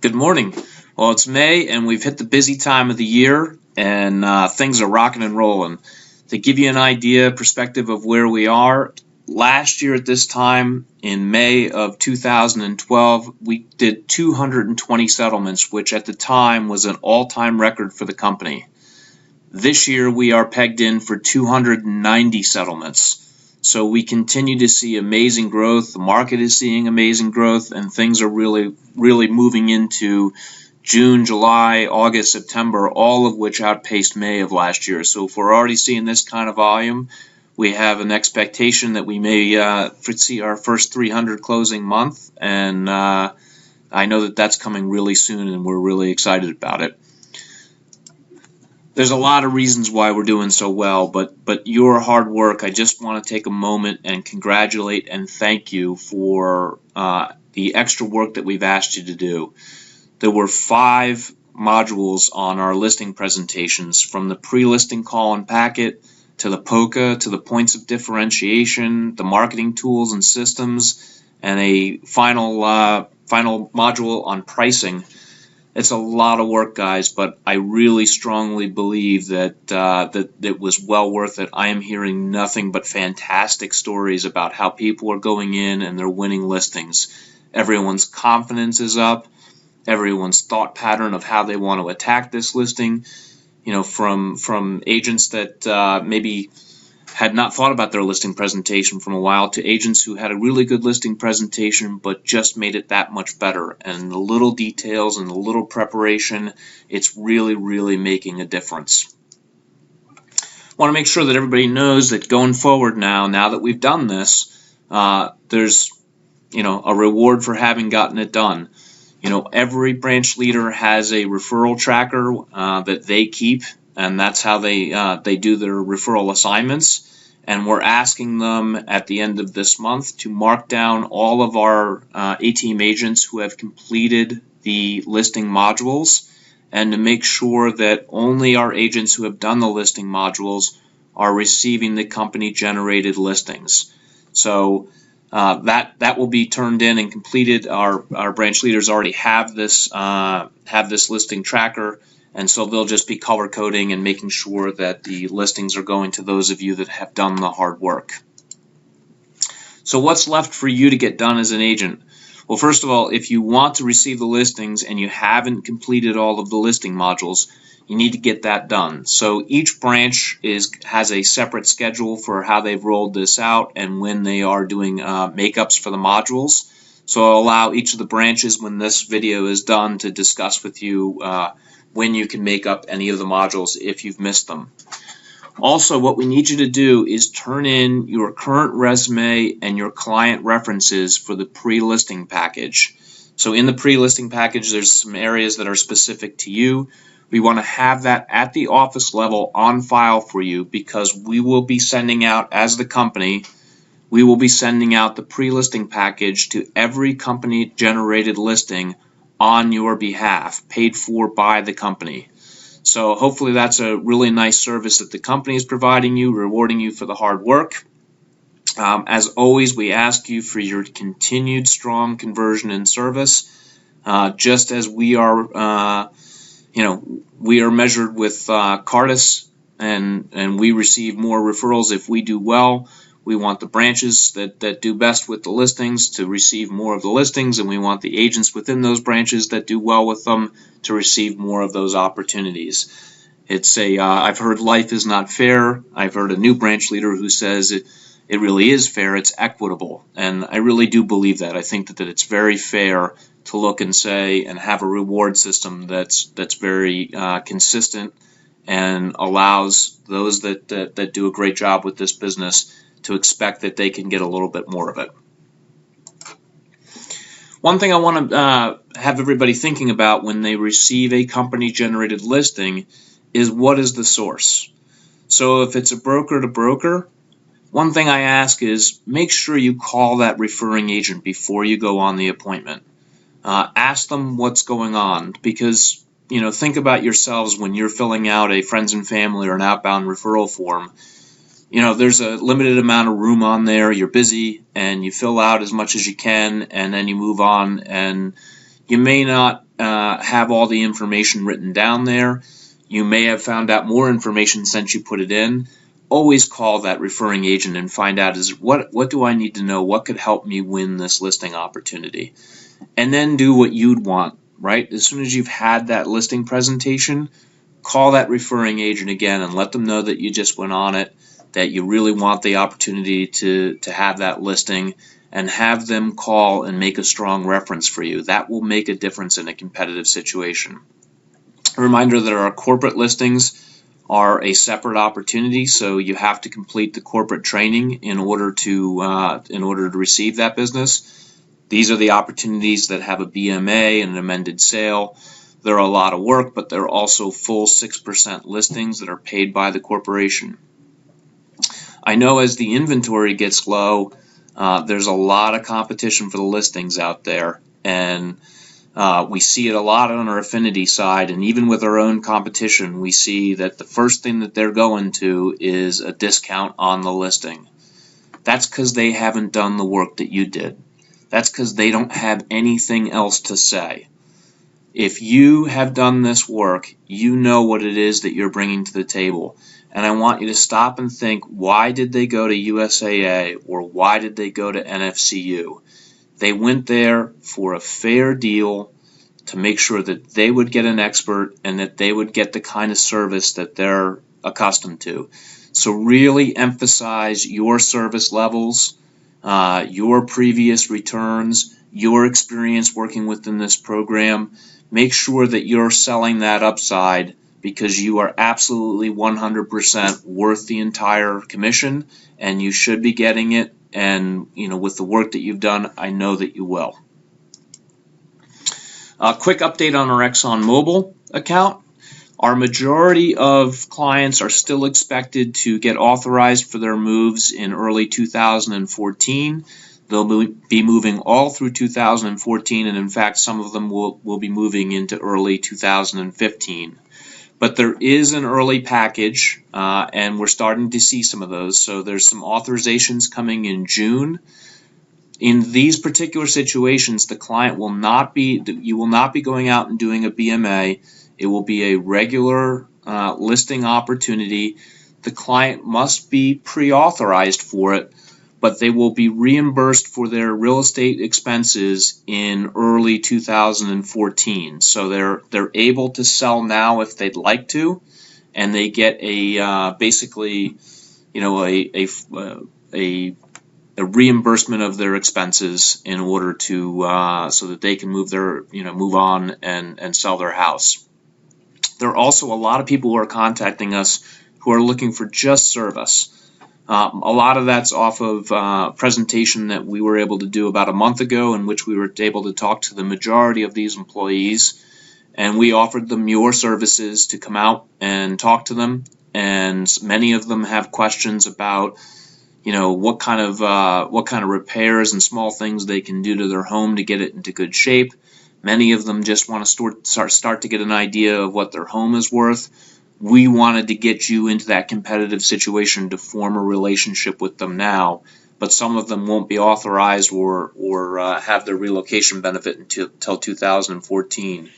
Good morning. Well, it's May, and we've hit the busy time of the year, and things are rocking and rolling. To give you an idea, perspective of where we are, last year at this time, in May of 2012, we did 220 settlements, which at the time was an all-time record for the company. This year, we are pegged in for 290 settlements. So we continue to see amazing growth. The market is seeing amazing growth, and things are really moving into June, July, August, September, all of which outpaced May of last year. So if we're already seeing this kind of volume, we have an expectation that we may see our first 300 closing month, and I know that that's coming really soon, and we're really excited about it. There's a lot of reasons why we're doing so well, but your hard work, I just want to take a moment and congratulate and thank you for the extra work that we've asked you to do. There were 5 modules on our listing presentations, from the pre-listing call and packet to the POCA, to the points of differentiation, the marketing tools and systems, and a final module on pricing. It's a lot of work, guys, but I really strongly believe that that it was well worth it. I am hearing nothing but fantastic stories about how people are going in and they're winning listings. Everyone's confidence is up. Everyone's thought pattern of how they want to attack this listing, from agents that maybe had not thought about their listing presentation from a while, to agents who had a really good listing presentation but just made it that much better. And the little details and the little preparation, it's really making a difference. I want to make sure that everybody knows that going forward now that we've done this, there's a reward for having gotten it done. Every branch leader has a referral tracker that they keep, and that's how they do their referral assignments. And we're asking them at the end of this month to mark down all of our A-Team agents who have completed the listing modules, and to make sure that only our agents who have done the listing modules are receiving the company-generated listings. So that will be turned in and completed. Our branch leaders already have this listing tracker, and so they'll just be color coding and making sure that the listings are going to those of you that have done the hard work. So what's left for you to get done as an agent? Well, first of all, if you want to receive the listings and you haven't completed all of the listing modules, you need to get that done. So each branch has a separate schedule for how they've rolled this out and when they are doing makeups for the modules. So I'll allow each of the branches, when this video is done, to discuss with you when you can make up any of the modules if you've missed them. Also, what we need you to do is turn in your current resume and your client references for the pre-listing package. So in the pre-listing package, there's some areas that are specific to you. We want to have that at the office level on file for you, because we will be sending out, as the company, we will be sending out the pre-listing package to every company-generated listing on your behalf, paid for by the company. So hopefully that's a really nice service that the company is providing you, rewarding you for the hard work. As always, we ask you for your continued strong conversion and service, just as we are we are measured with Cardis, and we receive more referrals if we do well. We want the branches that do best with the listings to receive more of the listings, and we want the agents within those branches that do well with them to receive more of those opportunities. It's I've heard life is not fair. I've heard a new branch leader who says it really is fair, it's equitable. And I really do believe that. I think that it's very fair to look and say and have a reward system that's very consistent and allows those that do a great job with this business to expect that they can get a little bit more of it. One thing I want to have everybody thinking about when they receive a company-generated listing is, what is the source? So if it's a broker to broker, one thing I ask is, make sure you call that referring agent before you go on the appointment. Ask them what's going on, because think about yourselves when you're filling out a friends and family or an outbound referral form. There's a limited amount of room on there. You're busy and you fill out as much as you can, and then you move on, and you may not have all the information written down there. You may have found out more information since you put it in. Always call that referring agent and find out, what do I need to know? What could help me win this listing opportunity? And then do what you'd want, right? As soon as you've had that listing presentation, call that referring agent again and let them know that you just went on it, that you really want the opportunity to have that listing, and have them call and make a strong reference for you. That will make a difference in a competitive situation. A reminder that our corporate listings are a separate opportunity, so you have to complete the corporate training in order to receive that business. These are the opportunities that have a BMA and an amended sale. They're a lot of work, but they're also full 6% listings that are paid by the corporation. I know as the inventory gets low, there's a lot of competition for the listings out there, and we see it a lot on our affinity side, and even with our own competition, we see that the first thing that they're going to is a discount on the listing. That's because they haven't done the work that you did. That's because they don't have anything else to say. If you have done this work, you know what it is that you're bringing to the table. And I want you to stop and think, why did they go to USAA or why did they go to NFCU? They went there for a fair deal to make sure that they would get an expert and that they would get the kind of service that they're accustomed to. So really emphasize your service levels, your previous returns, your experience working within this program. Make sure that you're selling that upside, because you are absolutely 100% worth the entire commission, and you should be getting it. And with the work that you've done, I know that you will. A quick update on our ExxonMobil account. Our majority of clients are still expected to get authorized for their moves in early 2014. They'll be moving all through 2014, and in fact, some of them will be moving into early 2015. But there is an early package, and we're starting to see some of those. So there's some authorizations coming in June. In these particular situations, the client will not be, you will not be going out and doing a BMA. It will be a regular listing opportunity. The client must be pre-authorized for it, but they will be reimbursed for their real estate expenses in early 2014. So they're able to sell now if they'd like to, and they get a basically, a reimbursement of their expenses in order to so that they can move on and sell their house. There are also a lot of people who are contacting us who are looking for just service. A lot of that's off of a presentation that we were able to do about a month ago, in which we were able to talk to the majority of these employees, and we offered them your services to come out and talk to them. And many of them have questions about, what kind of repairs and small things they can do to their home to get it into good shape. Many of them just want to start to get an idea of what their home is worth. We wanted to get you into that competitive situation to form a relationship with them now, but some of them won't be authorized or have their relocation benefit until 2014.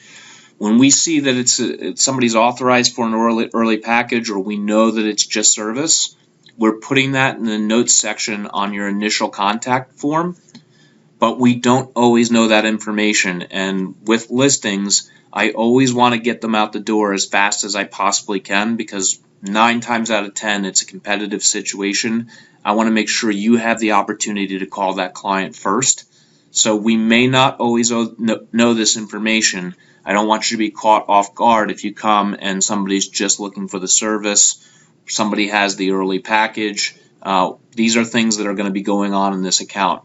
When we see that it's somebody's authorized for an early package, or we know that it's just service, we're putting that in the notes section on your initial contact form, but we don't always know that information. And with listings, I always want to get them out the door as fast as I possibly can, because 9 times out of 10 it's a competitive situation. I want to make sure you have the opportunity to call that client first. So we may not always know this information. I don't want you to be caught off guard if you come and somebody's just looking for the service, somebody has the early package. These are things that are going to be going on in this account.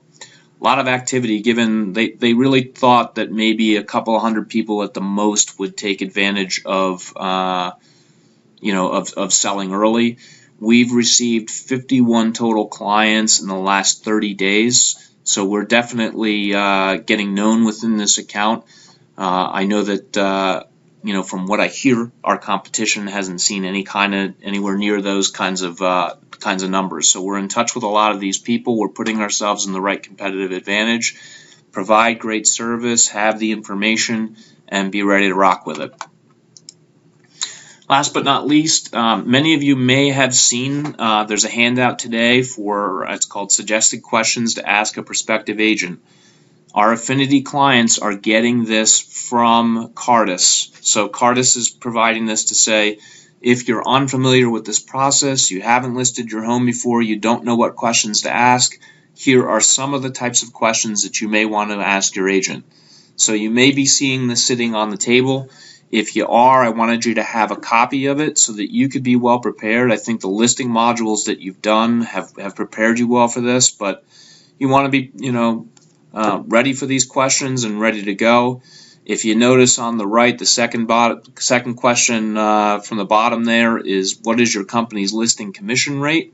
A lot of activity, given they really thought that maybe a couple of hundred people at the most would take advantage of selling early. We've received 51 total clients in the last 30 days, so we're definitely getting known within this account. I know that from what I hear, our competition hasn't seen anywhere near those kinds of numbers. So we're in touch with a lot of these people. We're putting ourselves in the right competitive advantage, provide great service, have the information, and be ready to rock with it. Last but not least, many of you may have seen there's a handout today for it's called Suggested Questions to Ask a Prospective Agent. Our affinity clients are getting this from Cartus. So Cartus is providing this to say, if you're unfamiliar with this process, you haven't listed your home before, you don't know what questions to ask, here are some of the types of questions that you may want to ask your agent. So you may be seeing this sitting on the table. If you are, I wanted you to have a copy of it so that you could be well prepared. I think the listing modules that you've done have prepared you well for this, but you want to be, ready for these questions and ready to go. If you notice on the right, the second question from the bottom there is, what is your company's listing commission rate?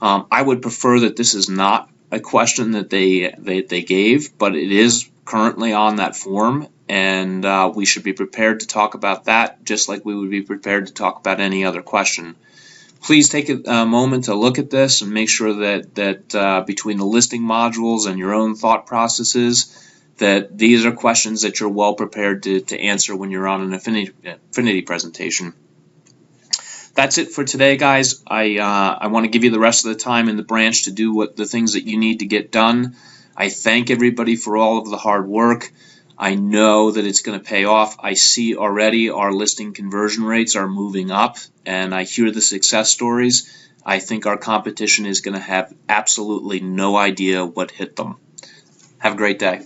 I would prefer that this is not a question that they gave, but it is currently on that form, and we should be prepared to talk about that just like we would be prepared to talk about any other question. Please take a moment to look at this and make sure that between the listing modules and your own thought processes, that these are questions that you're well prepared to answer when you're on an affinity presentation. That's it for today, guys. I want to give you the rest of the time in the branch to do the things that you need to get done. I thank everybody for all of the hard work. I know that it's going to pay off. I see already our listing conversion rates are moving up, and I hear the success stories. I think our competition is going to have absolutely no idea what hit them. Have a great day.